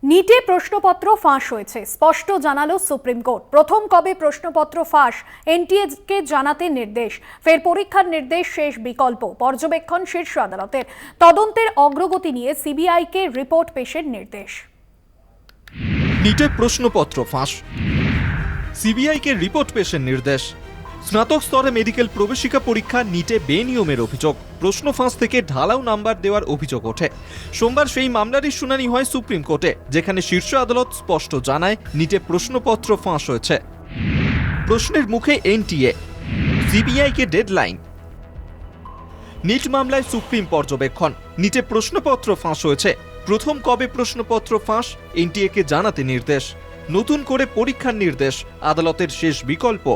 नीटे प्रश्नपत्र फाঁস হয়েছে স্পষ্ট জানালো সুপ্রিম কোর্ট। প্রথম কবে প্রশ্নপত্র ফাঁস এনটিএ কে জানাতে নির্দেশ, ফের পরীক্ষার নির্দেশ শেষ বিকল্প। পর্যবেক্ষণ শীর্ষ আদালতের, তদন্তের অগ্রগতি নিয়ে সিবিআই কে রিপোর্ট পেশের নির্দেশ। नीटे प्रश्नपत्र फाঁস, सीबीआई के रिपोर्ट पेशेर निर्देश। स्नातक स्तरे मेडिकल प्रवेशिका परीक्षा नीटे बेनियमेर अभियोग, प्रश्न फाঁস থেকে ঢালাও নাম্বার দেওয়ার অভিযোগ ওঠে। সোমবার সেই মামলারই শুনানি হয় সুপ্রিম কোর্টে, যেখানে শীর্ষ আদালত স্পষ্ট জানায় নীটে প্রশ্নপত্র ফাঁস হয়েছে। প্রশ্নের মুখে এনটিএ, সিবিআই কে ডেডলাইন। नीट মামলায় সুপ্রিম পর্যবেক্ষণ, नीटे প্রশ্নপত্র ফাঁস হয়েছে। প্রথম কবে প্রশ্নপত্র ফাঁস এনটিএ কে জানাতে নির্দেশ, নতুন করে পরীক্ষার নির্দেশ। আদালতের শেষ বিকল্প,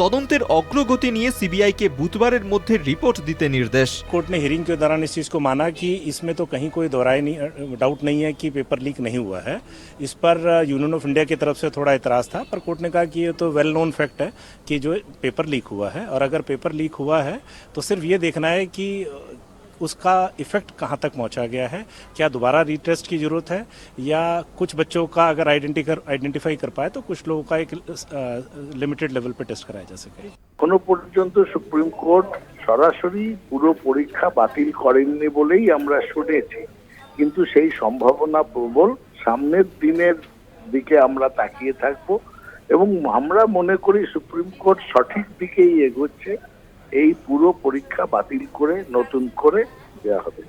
তদন্তের অগ্রগতি নিয়ে সিবিআই কে বুধবারের মধ্যে রিপোর্ট দিতে निर्देश। कोर्ट ने हियरिंग के दौरान इस चीज़ को माना कि इसमें तो कहीं कोई डाउट नहीं है कि पेपर लीक नहीं हुआ है। इस पर यूनियन ऑफ इंडिया की तरफ से थोड़ा एतराज़ था, पर कोर्ट ने कहा कि ये तो वेल नोन फैक्ट है कि जो पेपर लीक हुआ है, और अगर पेपर लीक हुआ है तो सिर्फ ये देखना है कि उसका इफेक्ट कहाँ तक पहुँचा गया है, क्या दोबारा रीटेस्ट की ज़रूरत है, या कुछ बच्चों का अगर आइडेंटिफाई कर पाए तो कुछ लोगों का एक लिमिटेड लेवल पे टेस्ट कराया जा सके। এখনো পর্যন্ত সুপ্রিম কোর্ট সরাসরি পুরো পরীক্ষা বাতিল করেননি বলেই আমরা শুনেছি, কিন্তু সেই সম্ভাবনা প্রবল। সামনের দিনের দিকে আমরা তাকিয়ে থাকব এবং আমরা মনে করি সুপ্রিম কোর্ট সঠিক দিকেই এগোচ্ছে। এই পুরো পরীক্ষা বাতিল করে নতুন করে দেওয়া হবে।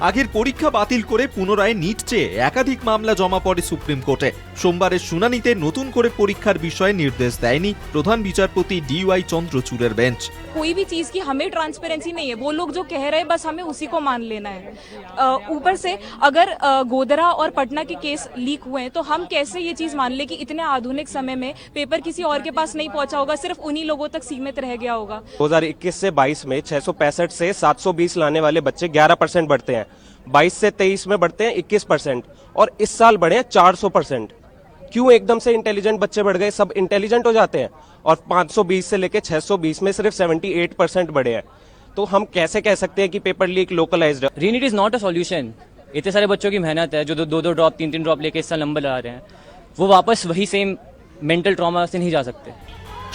আগের পরীক্ষা বাতিল করে পুনরায় নিট চেয়ে একাধিক মামলা জমা পড়ে সুপ্রিম কোর্টে। সোমবারের শুনানিতে নতুন করে পরীক্ষার বিষয়ে নির্দেশ দেয়নি প্রধান বিচারপতি DY চন্দ্রচূড়ের বেঞ্চ। कोई भी चीज़ की हमें ट्रांसपेरेंसी नहीं है, वो लोग जो कह रहे हैं बस हमें उसी को मान लेना है। ऊपर से अगर गोधरा और पटना के केस लीक हुए हैं तो हम कैसे ये चीज़ मान ले कि इतने आधुनिक समय में पेपर किसी और के पास नहीं पहुंचा होगा, सिर्फ उन्हीं लोगों तक सीमित रह गया होगा। 2021 से 22 में 665 से 720 लाने वाले बच्चे 11% बढ़ते हैं, 22 से 23 में बढ़ते हैं 21%, और इस साल बढ़े हैं 400%। क्यों एकदम से इंटेलिजेंट बच्चे बढ़ गए? सब इंटेलिजेंट हो जाते हैं, और 520 से लेके 620 में सिर्फ 78% बढ़े हैं। तो हम कैसे कह सकते हैं कि पेपर लीक लोकलाइज्ड है? रीनीट इज नॉट अ सॉल्यूशन। इतने सारे बच्चों की मेहनत है जो दो ड्रॉप तीन ड्रॉप लेके इस साल नंबर ला रहे हैं, वो वापस वही सेम मेंटल ट्रॉमा से नहीं जा सकते।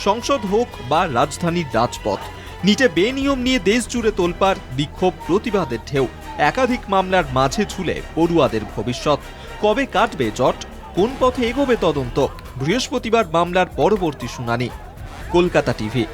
সংসদ হোক বা রাজধানীর রাজপথ, নিটে বেনিয়ম নিয়ে দেশ জুড়ে তোলপাড়, বিক্ষোভ, প্রতিবাদের ঢেউ। একাধিক মামলার মাঝে ঝুলে পড়ুয়াদের ভবিষ্যৎ। কবে কাটবে জট, কোন পথে এগোবে তদন্ত? বৃহস্পতিবার মামলার পরবর্তী শুনানি। কলকাতা টিভি।